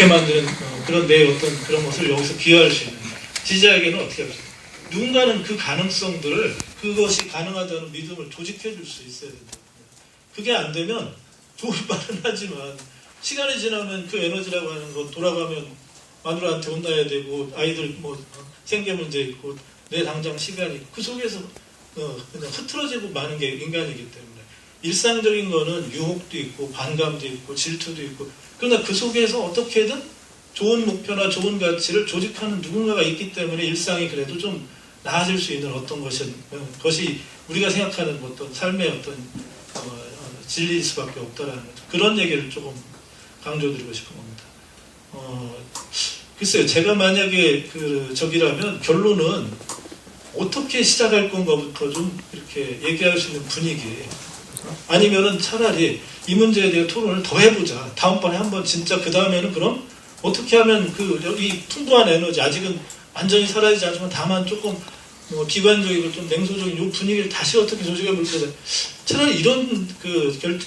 이렇게 만드는 그런 내 어떤 그런 것을 여기서 기여할 수 있는 지지자에게는 어떻게 할수 있어요? 누군가는 그 가능성들을 그것이 가능하다는 믿음을 조직해 줄 수 있어야 된다. 그게 안 되면 좋을 말은 하지만 시간이 지나면 그 에너지라고 하는 건 돌아가면 마누라한테 혼나야 되고 아이들 뭐 생계 문제 있고 내 당장 시간이 있고 그 속에서 그냥 흐트러지고 마는 게 인간이기 때문에 일상적인 거는 유혹도 있고 반감도 있고 질투도 있고 그러나 그 속에서 어떻게든 좋은 목표나 좋은 가치를 조직하는 누군가가 있기 때문에 일상이 그래도 좀 나아질 수 있는 어떤 것이 우리가 생각하는 어떤 삶의 어떤 진리일 수밖에 없다라는 거죠. 그런 얘기를 조금 강조드리고 싶은 겁니다. 글쎄요, 제가 만약에 저기라면 결론은 어떻게 시작할 건가부터 좀 이렇게 얘기할 수 있는 분위기. 아니면은 차라리 이 문제에 대해 토론을 더 해보자. 다음번에 한번 진짜 그 다음에는 그럼 어떻게 하면 이 풍부한 에너지 아직은 완전히 사라지지 않지만 다만 조금 비관적이고 좀 냉소적인 이 분위기를 다시 어떻게 조직해 볼 때 차라리 이런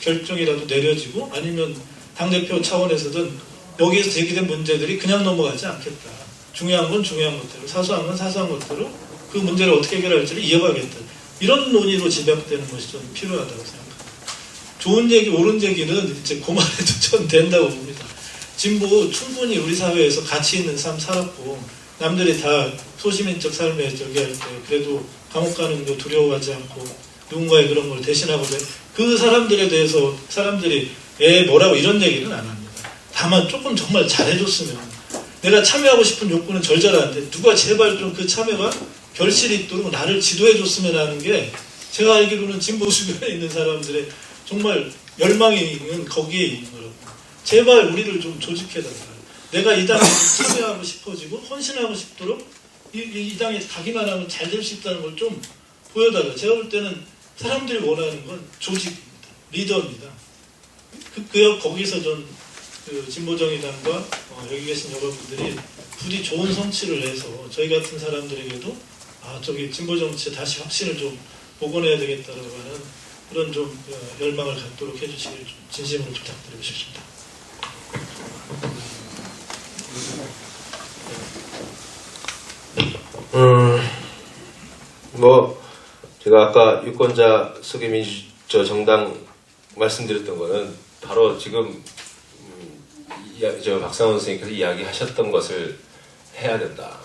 결정이라도 내려지고 아니면 당대표 차원에서든 여기에서 제기된 문제들이 그냥 넘어가지 않겠다. 중요한 건 중요한 것대로, 사소한 건 사소한 것대로 그 문제를 어떻게 해결할지를 이어가겠다. 이런 논의로 집약되는 것이 좀 필요하다고 생각합니다. 좋은 얘기, 옳은 얘기는 이제 그만해도 전 된다고 봅니다. 진보 충분히 우리 사회에서 가치 있는 삶 살았고 남들이 다 소시민적 삶에 저기 할 때 그래도 감옥 가는 거 두려워하지 않고 누군가의 그런 걸 대신하고 그 사람들에 대해서 사람들이 뭐라고 이런 얘기는 안 합니다. 다만 조금 정말 잘해줬으면 내가 참여하고 싶은 욕구는 절절한데 누가 제발 좀 그 참여가 결실이 있도록 나를 지도해줬으면 하는 게 제가 알기로는 진보 주변에 있는 사람들의 정말 열망이 거기에 있는 거라고. 제발 우리를 좀 조직해달라. 내가 이 당에 참여하고 싶어지고 헌신하고 싶도록 이 당에 가기만 하면 잘 될 수 있다는 걸 좀 보여달라. 제가 볼 때는 사람들이 원하는 건 조직입니다. 리더입니다. 거기서 좀 진보정의당과 여기 계신 여러분들이 부디 좋은 성취를 해서 저희 같은 사람들에게도 저기 진보정치에 다시 확신을 좀 복원해야 되겠다라고 하는 그런 좀 열망을 갖도록 해주시길 진심으로 부탁드리고 싶습니다. 제가 아까 유권자 소개 민주저 정당 말씀드렸던 거는 바로 지금 저 박상원 선생님께서 이야기하셨던 것을 해야 된다.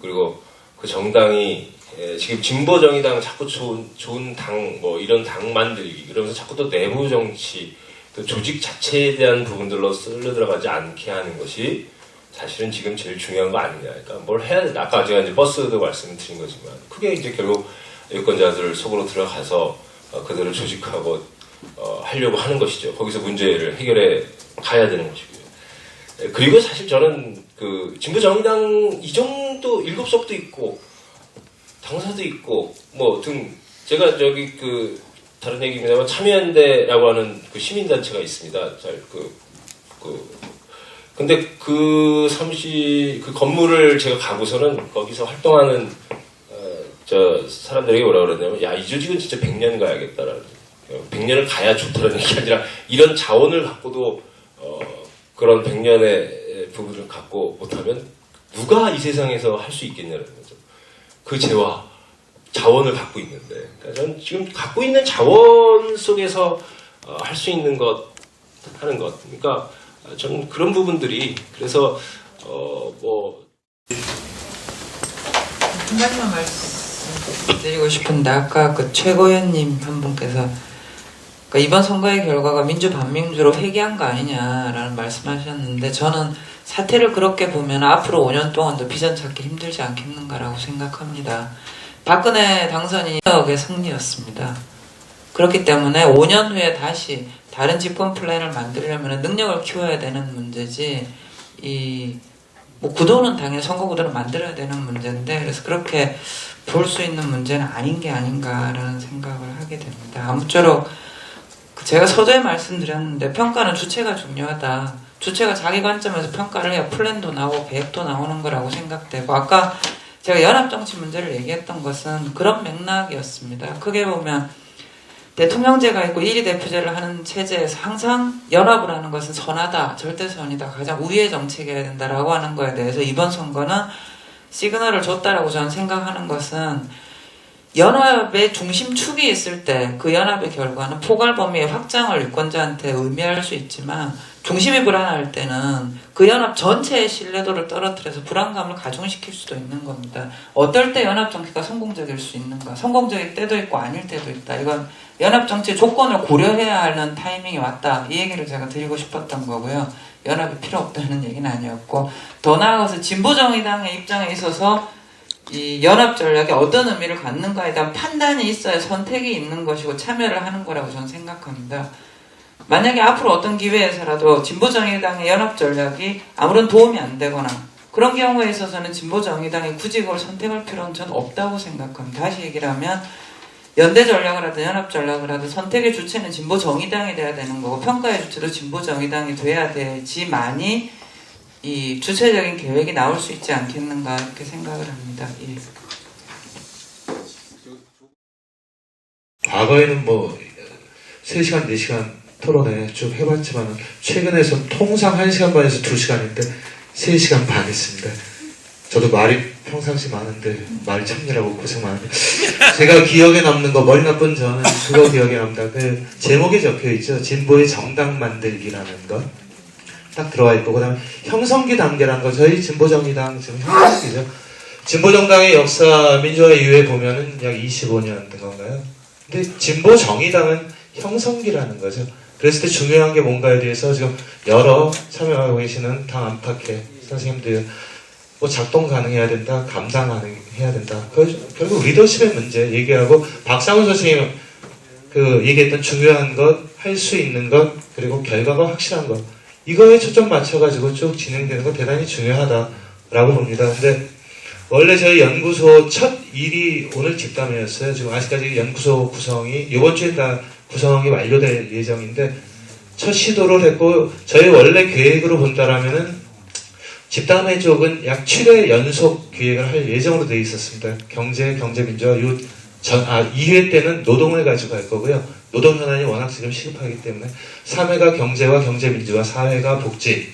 그리고 그 정당이 지금 진보정의당 자꾸 좋은 당 이런 당 만들기 그러면서 자꾸 또 내부 정치 또 조직 자체에 대한 부분들로 쓸려들어가지 않게 하는 것이 사실은 지금 제일 중요한 거 아니냐. 그러니까 뭘 해야 된다. 아까 제가 이제 버스도 말씀드린 거지만 그게 이제 결국 유권자들 속으로 들어가서 그들을 조직하고 하려고 하는 것이죠. 거기서 문제를 해결해 가야 되는 것이고요. 그리고 사실 저는 그 진보정의당 이 정도 7석도 있고 당사도 있고 등 제가 저기 다른 얘기입니다만 참여연대라고 하는 그 시민단체가 있습니다. 근데 그 건물을 제가 가고서는 거기서 활동하는 저 사람들에게 뭐라 그러냐면 이 조직은 진짜 100년 가야겠다라는 100년을 가야 좋다는 얘기 아니라 이런 자원을 갖고도 그런 100년의 부분을 갖고 못하면 누가 이 세상에서 할 수 있겠냐는 거죠. 그 재화 자원을 갖고 있는데 그러니까 저는 지금 갖고 있는 자원 속에서 할 수 있는 것 하는 것 그러니까 저는 그런 부분들이 그래서 한 가지만 말씀드리고 싶은데 아까 그 최고위원님 한 분께서 이번 선거의 결과가 민주 반민주로 회귀한 거 아니냐라는 말씀하셨는데 저는 사태를 그렇게 보면 앞으로 5년 동안도 비전 찾기 힘들지 않겠는가라고 생각합니다. 박근혜 당선이 의 승리였습니다. 그렇기 때문에 5년 후에 다시 다른 집권 플랜을 만들려면 능력을 키워야 되는 문제지 구도는 당연히 선거 구도를 만들어야 되는 문제인데 그래서 그렇게 볼 수 있는 문제는 아닌 게 아닌가라는 생각을 하게 됩니다. 아무쪼록 제가 서두에 말씀드렸는데 평가는 주체가 중요하다. 주체가 자기 관점에서 평가를 해야 플랜도 나오고 계획도 나오는 거라고 생각되고 아까 제가 연합정치 문제를 얘기했던 것은 그런 맥락이었습니다. 크게 보면 대통령제가 있고 1위 대표제를 하는 체제에서 항상 연합을 하는 것은 선하다, 절대선이다, 가장 우위의 정책이어야 된다라고 하는 거에 대해서 이번 선거는 시그널을 줬다라고 저는 생각하는 것은 연합의 중심축이 있을 때 그 연합의 결과는 포괄 범위의 확장을 유권자한테 의미할 수 있지만 중심이 불안할 때는 그 연합 전체의 신뢰도를 떨어뜨려서 불안감을 가중시킬 수도 있는 겁니다. 어떨 때 연합 정치가 성공적일 수 있는가? 성공적일 때도 있고 아닐 때도 있다. 이건 연합 정치의 조건을 고려해야 하는 타이밍이 왔다. 이 얘기를 제가 드리고 싶었던 거고요. 연합이 필요 없다는 얘기는 아니었고, 더 나아가서 진보정의당의 입장에 있어서 이 연합 전략이 어떤 의미를 갖는가에 대한 판단이 있어야 선택이 있는 것이고 참여를 하는 거라고 저는 생각합니다. 만약에 앞으로 어떤 기회에서라도 진보정의당의 연합 전략이 아무런 도움이 안 되거나 그런 경우에 있어서는 진보정의당이 굳이 그걸 선택할 필요는 저는 없다고 생각합니다. 다시 얘기를 하면 연대 전략을 하든 연합 전략을 하든 선택의 주체는 진보정의당이 돼야 되는 거고 평가의 주체도 진보정의당이 돼야 되지만이 이 주체적인 계획이 나올 수 있지 않겠는가 이렇게 생각을 합니다. 예. 과거에는 뭐 3시간, 4시간 토론회 쭉 해봤지만 최근에선 통상 1시간 반에서 2시간인데 3시간 반 했습니다. 저도 말이 평상시 많은데 말 참느라고 고생 많은데 제가 기억에 남는 거 머리 나쁜 저는 그거 기억에 남다. 그 제목에 적혀있죠. 진보의 정당 만들기라는 거 딱 들어와 있고 그 다음에 형성기 단계라는 거 저희 진보정의당 지금 형성기죠. 진보정당의 역사 민주화 이후에 보면은 약 25년 된 건가요? 근데 진보정의당은 형성기라는 거죠. 그랬을 때 중요한 게 뭔가에 대해서 지금 여러 참여하고 계시는 당 안팎의 선생님들 뭐 작동 가능해야 된다, 감당 가능해야 된다. 결국 리더십의 문제 얘기하고 박상훈 선생님 그 얘기했던 중요한 것, 할 수 있는 것, 그리고 결과가 확실한 것 이거에 초점 맞춰가지고 쭉 진행되는 거 대단히 중요하다라고 봅니다. 근데 원래 저희 연구소 첫 일이 오늘 집담회였어요. 지금 아직까지 연구소 구성이 이번 주에 다 구성이 완료될 예정인데 첫 시도를 했고 저희 원래 계획으로 본다라면은 집담회 쪽은 약 7회 연속 기획을 할 예정으로 되어 있었습니다. 경제민주화 2회 때는 노동을 가지고 할 거고요. 노동 현안이 워낙 지금 시급하기 때문에 3회가 경제와 경제민주화, 4회가 복지.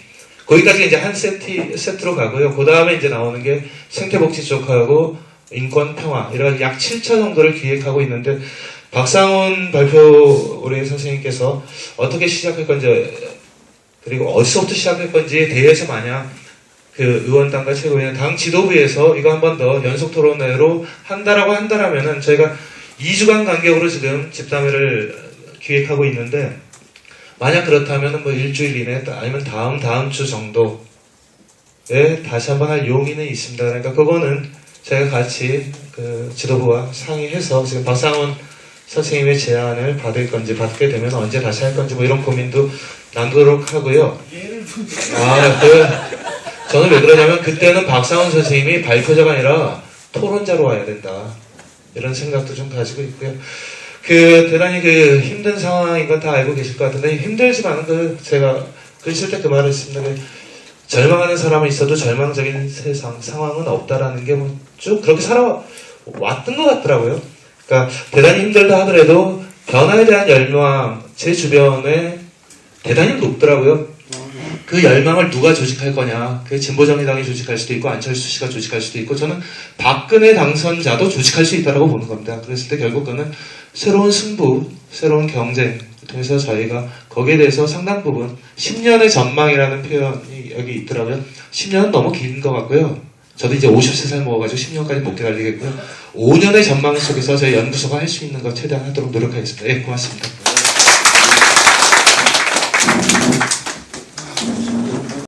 거기까지 이제 한 세트로 가고요. 그 다음에 이제 나오는 게 생태복지 쪽하고 인권 평화 이런 약 7차 정도를 기획하고 있는데 박상훈 발표 우리 선생님께서 어떻게 시작할 건지 그리고 어디서부터 시작할 건지에 대해서 만약 그 의원당과 최고위원 당 지도부에서 이거 한 번 더 연속 토론회로 한다라면은 저희가 2주간 간격으로 지금 집담회를 기획하고 있는데 만약 그렇다면은 뭐 일주일 이내 아니면 다음 주 정도에 다시 한번 할 용의는 있습니다. 그러니까 그거는 저희가 같이 그 지도부와 상의해서 지금 박상훈 선생님의 제안을 받을 건지 받게 되면 언제 다시 할 건지 뭐 이런 고민도 나누도록 하고요. 저는 왜 그러냐면 그때는 박상훈 선생님이 발표자가 아니라 토론자로 와야 된다. 이런 생각도 좀 가지고 있고요. 대단히 힘든 상황인 건 다 알고 계실 것 같은데, 힘들지만 제가 글 쓸 때 그 말을 했습니다. 절망하는 사람은 있어도 절망적인 상황은 없다라는 게 뭐 쭉 그렇게 살아왔던 것 같더라고요. 그러니까 대단히 힘들다 하더라도 변화에 대한 열망, 제 주변에 대단히 높더라고요. 그 열망을 누가 조직할 거냐. 그 진보정의당이 조직할 수도 있고 안철수 씨가 조직할 수도 있고 저는 박근혜 당선자도 조직할 수 있다고 보는 겁니다. 그랬을 때 결국 그는 새로운 승부, 새로운 경쟁 통해서 저희가 거기에 대해서 상당 부분 10년의 전망이라는 표현이 여기 있더라고요. 10년은 너무 긴 것 같고요. 저도 이제 53살 먹어가지고 10년까지 못 기다리겠고요. 5년의 전망 속에서 저희 연구소가 할 수 있는 것 최대한 하도록 노력하겠습니다. 예, 고맙습니다.